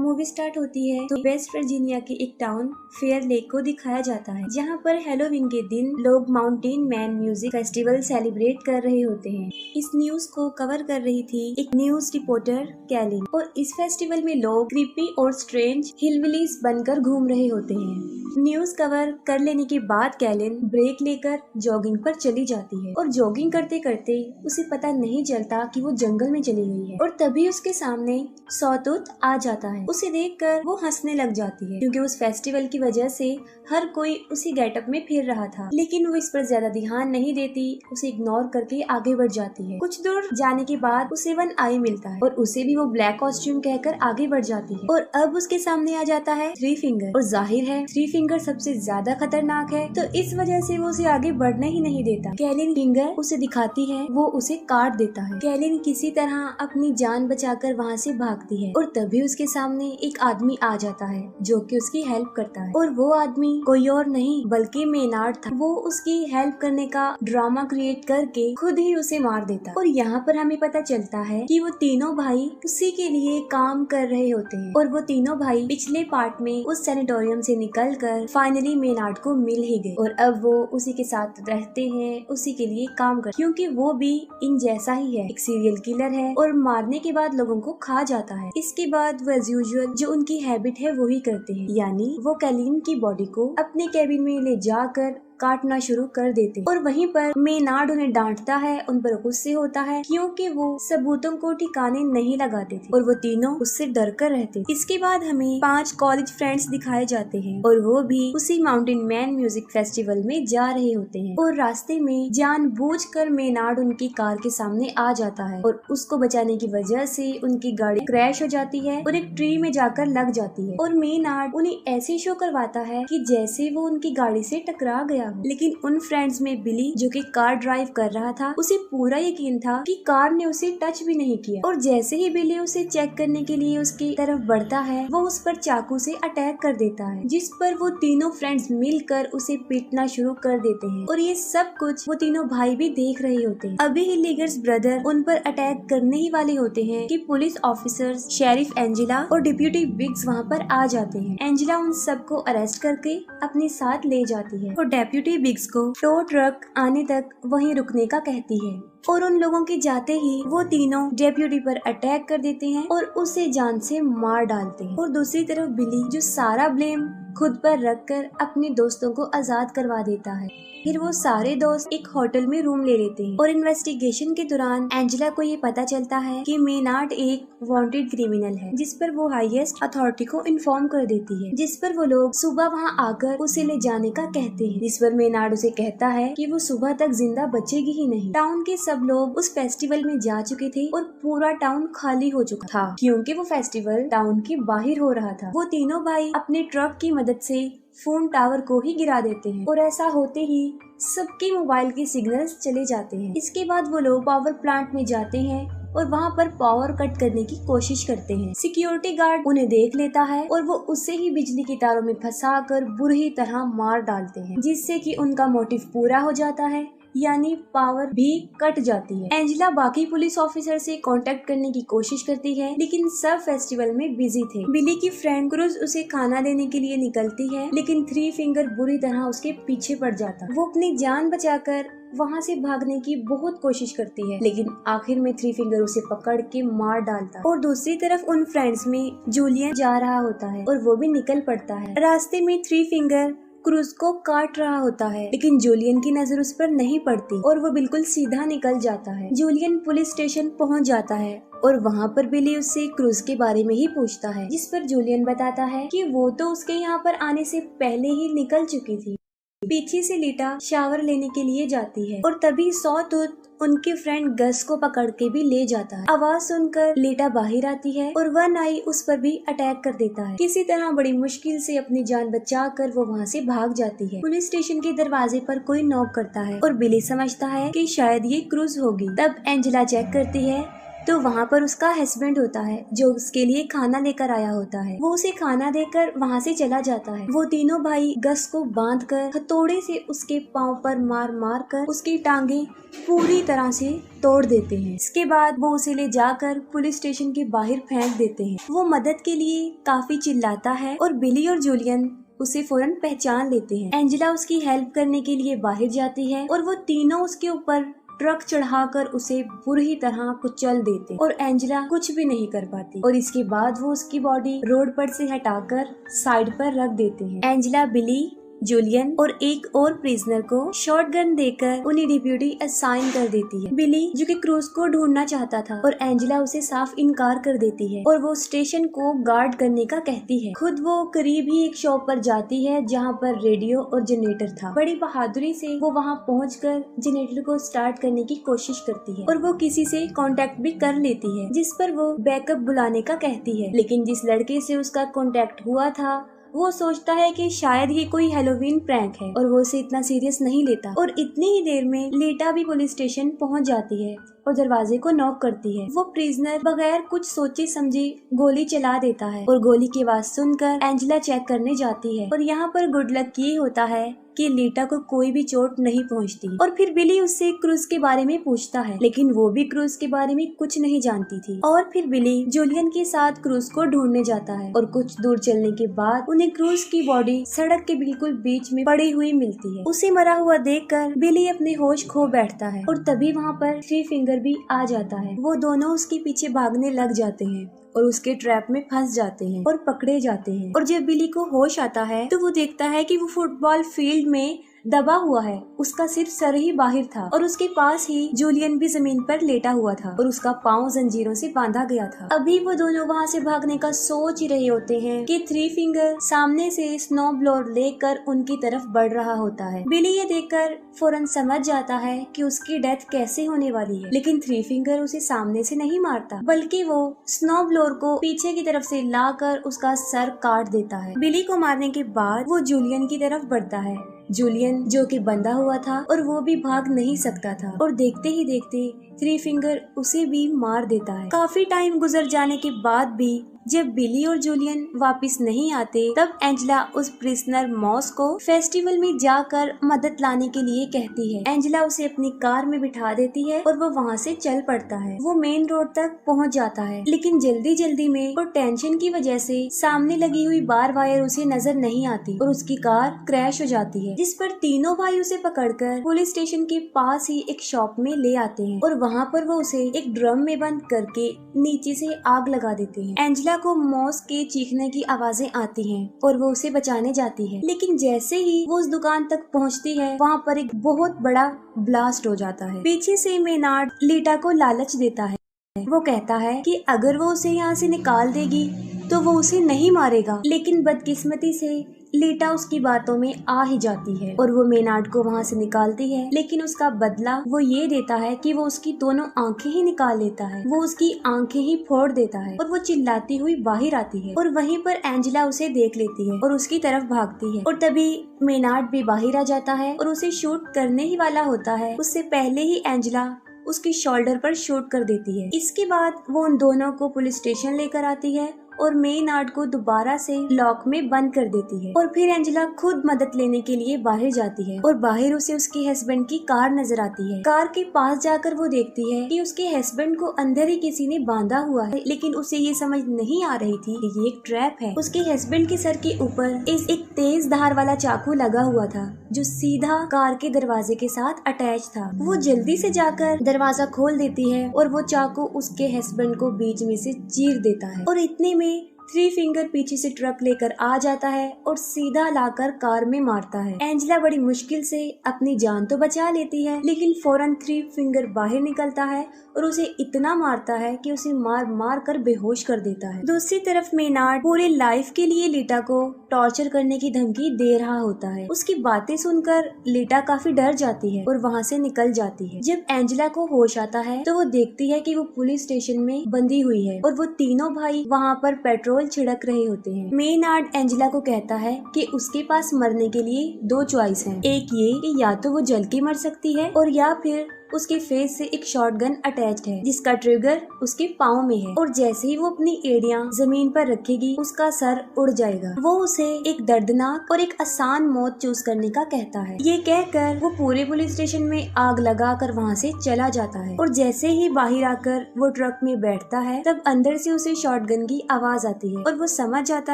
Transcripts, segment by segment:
Movie start होती है तो वेस्ट वर्जीनिया के एक टाउन फेयर लेक को दिखाया जाता है, जहाँ पर हैलोवीन के दिन लोग mountain man music festival celebrate कर रहे होते हैं। इस न्यूज को कवर कर रही थी एक न्यूज रिपोर्टर कैलिन, और इस फेस्टिवल में लोग क्रीपी और स्ट्रेंज हिलबिलीज बनकर घूम रहे होते हैं। न्यूज कवर कर लेने के बाद कैलिन ब्रेक लेकर जॉगिंग पर चली जाती है, और जॉगिंग करते करते उसे पता नहीं चलता कि वो जंगल में चली गई है, और तभी उसके सामने सॉटूथ आ जाता है। उसे देखकर वो हंसने लग जाती है, क्योंकि उस फेस्टिवल की वजह से हर कोई उसी गेटअप में फिर रहा था। लेकिन वो इस पर ज्यादा ध्यान नहीं देती, उसे इग्नोर करके आगे बढ़ जाती है। कुछ दूर जाने के बाद उसे वन आई मिलता है, और उसे भी वो ब्लैक कॉस्ट्यूम कहकर आगे बढ़ जाती है, और अब उसके सामने आ जाता है थ्री फिंगर, और जाहिर है थ्री फिंगर सबसे ज्यादा खतरनाक है, तो इस वजह से वो उसे आगे बढ़ने ही नहीं देता। कैलिन फिंगर उसे दिखाती है, वो उसे काट देता है। कैलिन किसी तरह अपनी जान बचाकर वहाँ से भागती है, और तभी उसके सामने एक आदमी आ जाता है जो कि उसकी हेल्प करता है, और वो आदमी कोई और नहीं बल्कि मेनार्ड था। वो उसकी हेल्प करने का ड्रामा क्रिएट करके खुद ही उसे मार देता, और यहाँ पर हमें पता चलता है कि वो तीनों भाई उसी के लिए काम कर रहे होते हैं, और वो तीनों भाई पिछले पार्ट में उस सैनिटोरियम से निकलकर फाइनली मेनार्ड को मिल ही गए, और अब वो उसी के साथ रहते हैं, उसी के लिए काम कर, क्योंकि वो भी इन जैसा ही है, एक सीरियल किलर है और मारने के बाद लोगों को खा जाता है। इसके बाद वो एज यूजुअल जो उनकी हैबिट है वो ही करते हैं, यानी वो कैलिन की बॉडी को अपने कैबिन में ले जाकर काटना शुरू कर देते, और वहीं पर मेनार्ड उन्हें डांटता है, उन पर गुस्से होता है क्योंकि वो सबूतों को ठिकाने नहीं लगाते थे, और वो तीनों उससे डर कर रहते। इसके बाद हमें 5 कॉलेज फ्रेंड्स दिखाए जाते हैं, और वो भी उसी माउंटेन मैन म्यूजिक फेस्टिवल में जा रहे होते हैं, और रास्ते में जानबूझकर मेनार्ड उनकी कार के सामने आ जाता है, और उसको बचाने की वजह से उनकी गाड़ी क्रैश हो जाती है और एक ट्री में जाकर लग जाती है, और मेनार्ड उन्हें ऐसे शो करवाता है कि जैसे वो उनकी गाड़ी से टकरा गया। लेकिन उन फ्रेंड्स में बिली जो कि कार ड्राइव कर रहा था, उसे पूरा यकीन था कि कार ने उसे टच भी नहीं किया, और जैसे ही बिली उसे चेक करने के लिए उसकी तरफ बढ़ता है, वो उस पर चाकू से अटैक कर देता है, जिस पर वो तीनों फ्रेंड्स मिलकर उसे पीटना शुरू कर देते हैं, और ये सब कुछ वो तीनों भाई भी देख रहे होते हैं। अभी ही लीगर्स ब्रदर उन पर अटैक करने ही वाले होते हैं कि पुलिस ऑफिसर्स, शेरिफ एंजेला और डिप्यूटी बिग्स वहाँ पर आ जाते हैं। एंजेला उन सबको अरेस्ट करके अपने साथ ले जाती है, और डेप्यूटी बिग्स को टो ट्रक आने तक वहीं रुकने का कहती है, और उन लोगों के जाते ही वो तीनों डेप्यूटी पर अटैक कर देते हैं और उसे जान से मार डालते हैं। और दूसरी तरफ बिली जो सारा ब्लेम खुद पर रखकर अपने दोस्तों को आजाद करवा देता है। फिर वो सारे दोस्त एक होटल में रूम ले लेते हैं, और इन्वेस्टिगेशन के दौरान एंजेला को ये पता चलता है कि मेनार्ड एक वांटेड क्रिमिनल है, जिस पर वो हाईएस्ट अथॉरिटी को इन्फॉर्म कर देती है, जिस पर वो लोग सुबह वहाँ आकर उसे ले जाने का कहते हैं, जिस पर मेनार्ड उसे कहता है कि वो सुबह तक जिंदा बचेगी ही नहीं। टाउन के सब लोग उस फेस्टिवल में जा चुके थे, और पूरा टाउन खाली हो चुका था क्योंकि वो फेस्टिवल टाउन के बाहर हो रहा था। वो तीनों भाई अपने ट्रक की मदद से फोन टावर को ही गिरा देते हैं, और ऐसा होते ही सबके मोबाइल के सिग्नल्स चले जाते हैं। इसके बाद वो लोग पावर प्लांट में जाते हैं और वहाँ पर पावर कट करने की कोशिश करते हैं। सिक्योरिटी गार्ड उन्हें देख लेता है, और वो उसे ही बिजली की तारों में फंसाकर बुरी तरह मार डालते हैं, जिससे कि उनका मोटिव पूरा हो जाता है, यानी पावर भी कट जाती है। एंजेला बाकी पुलिस ऑफिसर से कांटेक्ट करने की कोशिश करती है, लेकिन सब फेस्टिवल में बिजी थे। बिली की फ्रेंड क्रूज उसे खाना देने के लिए निकलती है, लेकिन थ्री फिंगर बुरी तरह उसके पीछे पड़ जाता है। वो अपनी जान बचाकर वहाँ से भागने की बहुत कोशिश करती है, लेकिन आखिर में थ्री फिंगर उसे पकड़ के मार डालता है। और दूसरी तरफ उन फ्रेंड्स में जूलियन जा रहा होता है, और वो भी निकल पड़ता है। रास्ते में थ्री फिंगर क्रूज को काट रहा होता है, लेकिन जूलियन की नजर उस पर नहीं पड़ती, और वो बिल्कुल सीधा निकल जाता है। जूलियन पुलिस स्टेशन पहुंच जाता है, और वहाँ पर बिली उससे क्रूज के बारे में ही पूछता है, जिस पर जूलियन बताता है कि वो तो उसके यहाँ पर आने से पहले ही निकल चुकी थी। पीछे से लीटा शावर लेने के लिए जाती है, और तभी सॉटूथ उनके फ्रेंड गस को पकड़ के भी ले जाता है। आवाज सुनकर लीटा बाहर आती है, और वन आई उस पर भी अटैक कर देता है। किसी तरह बड़ी मुश्किल से अपनी जान बचाकर वो वहाँ से भाग जाती है। पुलिस स्टेशन के दरवाजे पर कोई नॉक करता है, और बिली समझता है कि शायद ये क्रूज होगी। तब एंजेला चेक करती है तो वहाँ पर उसका हस्बैंड होता है जो उसके लिए खाना लेकर आया होता है। वो उसे खाना देकर वहाँ से चला जाता है। वो तीनों भाई गस को बांधकर हथौड़े से उसके पाँव पर मार मार कर उसकी टांगे पूरी तरह से तोड़ देते हैं। इसके बाद वो उसे ले जाकर पुलिस स्टेशन के बाहर फेंक देते हैं। वो मदद के लिए काफी चिल्लाता है और बिली और जूलियन उसे फौरन पहचान लेते हैं। एंजेला उसकी हेल्प करने के लिए बाहर जाती है और वो तीनों उसके ऊपर ट्रक चढ़ाकर उसे बुरी तरह कुचल देते और एंजेला कुछ भी नहीं कर पाती और इसके बाद वो उसकी बॉडी रोड पर से हटाकर साइड पर रख देते हैं। एंजेला बिली, जूलियन और एक और प्रिजनर को शॉटगन देकर उन्हें डिप्यूटी असाइन कर देती है। बिली जो कि क्रूज को ढूंढना चाहता था और एंजेला उसे साफ इनकार कर देती है और वो स्टेशन को गार्ड करने का कहती है। खुद वो करीब ही एक शॉप पर जाती है जहाँ पर रेडियो और जनरेटर था। बड़ी बहादुरी से वो वहाँ पहुँचकर जनरेटर को स्टार्ट करने की कोशिश करती है और वो किसी से कांटेक्ट भी कर लेती है जिस पर वो बैकअप बुलाने का कहती है। लेकिन जिस लड़के से उसका कांटेक्ट हुआ था वो सोचता है कि शायद ये कोई हेलोवीन प्रैंक है और वो उसे इतना सीरियस नहीं लेता और इतनी ही देर में लीटा भी पुलिस स्टेशन पहुंच जाती है और दरवाजे को नॉक करती है। वो प्रिजनर बगैर कुछ सोचे समझे गोली चला देता है और गोली की आवाज सुनकर एंजेला चेक करने जाती है और यहाँ पर गुड लक ये होता है कि लीटा को कोई भी चोट नहीं पहुंचती और फिर बिली उससे क्रूज के बारे में पूछता है लेकिन वो भी क्रूज के बारे में कुछ नहीं जानती थी। और फिर बिली जूलियन के साथ क्रूज को ढूंढने जाता है और कुछ दूर चलने के बाद उन्हें क्रूज की बॉडी सड़क के बिल्कुल बीच में पड़ी हुई मिलती है। उसे मरा हुआ देखकर बिली अपने होश खो बैठता है और तभी वहाँ पर थ्री फिंगर भी आ जाता है। वो दोनों उसके पीछे भागने लग जाते हैं और उसके ट्रैप में फंस जाते हैं और पकड़े जाते हैं। और जब बिली को होश आता है तो वो देखता है कि वो फुटबॉल फील्ड में दबा हुआ है, उसका सिर्फ सर ही बाहर था और उसके पास ही जूलियन भी जमीन पर लेटा हुआ था और उसका पाँव जंजीरों से बांधा गया था। अभी वो दोनों वहाँ से भागने का सोच ही रहे होते हैं कि थ्री फिंगर सामने से स्नो ब्लोअर लेकर उनकी तरफ बढ़ रहा होता है। बिली ये देखकर फौरन समझ जाता है कि उसकी डेथ कैसे होने वाली है, लेकिन थ्री फिंगर उसे सामने से नहीं मारता बल्कि वो स्नो ब्लोअर को पीछे की तरफ से लाकर उसका सर काट देता है। बिली को मारने के बाद वो जूलियन की तरफ बढ़ता है। जूलियन जो कि बंधा हुआ था और वो भी भाग नहीं सकता था और देखते ही देखते थ्री फिंगर उसे भी मार देता है। काफी टाइम गुजर जाने के बाद भी जब बिली और जूलियन वापस नहीं आते तब एंजेला उस प्रिजनर मॉस को फेस्टिवल में जाकर मदद लाने के लिए कहती है। एंजेला उसे अपनी कार में बिठा देती है और वो वहाँ से चल पड़ता है। वो मेन रोड तक पहुँच जाता है लेकिन जल्दी जल्दी में और टेंशन की वजह से सामने लगी हुई बार वायर उसे नजर नहीं आती और उसकी कार क्रैश हो जाती है, जिस पर तीनों भाई उसे पकड़कर पुलिस स्टेशन के पास ही एक शॉप में ले आते हैं और वहाँ पर वो उसे एक ड्रम में बंद करके नीचे से आग लगा देते हैं। एंजेला को मॉस के चीखने की आवाजें आती हैं और वो उसे बचाने जाती है, लेकिन जैसे ही वो उस दुकान तक पहुंचती है वहाँ पर एक बहुत बड़ा ब्लास्ट हो जाता है। पीछे से मेनार्ड लीटा को लालच देता है। वो कहता है कि अगर वो उसे यहाँ से निकाल देगी तो वो उसे नहीं मारेगा, लेकिन बदकिस्मती से लीटा उसकी बातों में आ ही जाती है और वो मेनार्ड को वहाँ से निकालती है, लेकिन उसका बदला वो ये देता है कि वो उसकी दोनों आंखें ही निकाल लेता है। वो उसकी आंखें ही फोड़ देता है और वो चिल्लाती हुई बाहर आती है और वहीं पर एंजेला उसे देख लेती है और उसकी तरफ भागती है और तभी मेनार्ड भी बाहर आ जाता है और उसे शूट करने ही वाला होता है। उससे पहले ही एंजेला उसकी शोल्डर पर शूट कर देती है। इसके बाद वो उन दोनों को पुलिस स्टेशन लेकर आती है और मेनार्ड को दोबारा से लॉक में बंद कर देती है और फिर एंजेला खुद मदद लेने के लिए बाहर जाती है और बाहर उसे उसके हस्बैंड की कार नजर आती है। कार के पास जाकर वो देखती है कि उसके हस्बैंड को अंदर ही किसी ने बांधा हुआ है, लेकिन उसे ये समझ नहीं आ रही थी कि ये एक ट्रैप है। उसके हस्बैंड के सर के ऊपर एक तेज धार वाला चाकू लगा हुआ था जो सीधा कार के दरवाजे के साथ अटैच था। वो जल्दी से जाकर दरवाजा खोल देती है और वो चाकू उसके हस्बैंड को बीच में से चीर देता है और इतने में थ्री फिंगर पीछे से ट्रक लेकर आ जाता है और सीधा लाकर कार में मारता है। एंजेला बड़ी मुश्किल से अपनी जान तो बचा लेती है, लेकिन फौरन थ्री फिंगर बाहर निकलता है और उसे इतना मारता है कि उसे मार मार कर बेहोश कर देता है। दूसरी तरफ मेनार्ड पूरे लाइफ के लिए लीटा को टॉर्चर करने की धमकी दे रहा होता है। उसकी बातें सुनकर लीटा काफी डर जाती है और वहाँ से निकल जाती है। जब एंजेला को होश आता है तो वो देखती है कि वो पुलिस स्टेशन में बंधी हुई है और वो तीनों भाई वहाँ पर पेट्रोल छिड़क रहे होते हैं। मेनार्ड एंजेला को कहता है कि उसके पास मरने के लिए दो चॉइस हैं। एक ये कि या तो वो जल के मर सकती है और या फिर उसके फेस से एक शॉटगन अटैच्ड है जिसका ट्रिगर उसके पाँव में है और जैसे ही वो अपनी एड़ियां जमीन पर रखेगी उसका सर उड़ जाएगा। वो उसे एक दर्दनाक और एक आसान मौत चूज करने का कहता है। ये कहकर वो पूरे पुलिस स्टेशन में आग लगाकर वहाँ से चला जाता है और जैसे ही बाहर आकर वो ट्रक में बैठता है तब अंदर से उसे शॉटगन की आवाज आती है और वो समझ जाता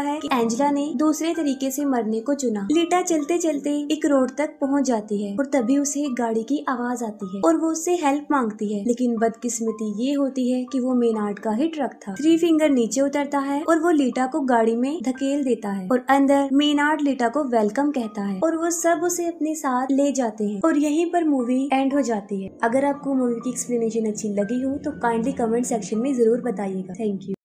है कि एंजेला ने दूसरे तरीके से मरने को चुना। लीटा चलते चलते एक रोड तक पहुँच जाती है और तभी उसे एक गाड़ी की आवाज आती है और वो उससे हेल्प मांगती है, लेकिन बदकिस्मती ये होती है कि वो मेनार्ड का ही ट्रक था। थ्री फिंगर नीचे उतरता है और वो लीटा को गाड़ी में धकेल देता है और अंदर मेनार्ड लीटा को वेलकम कहता है और वो सब उसे अपने साथ ले जाते हैं और यहीं पर मूवी एंड हो जाती है। अगर आपको मूवी की एक्सप्लेनेशन अच्छी लगी हो तो काइंडली कमेंट सेक्शन में जरूर बताइएगा। Thank you.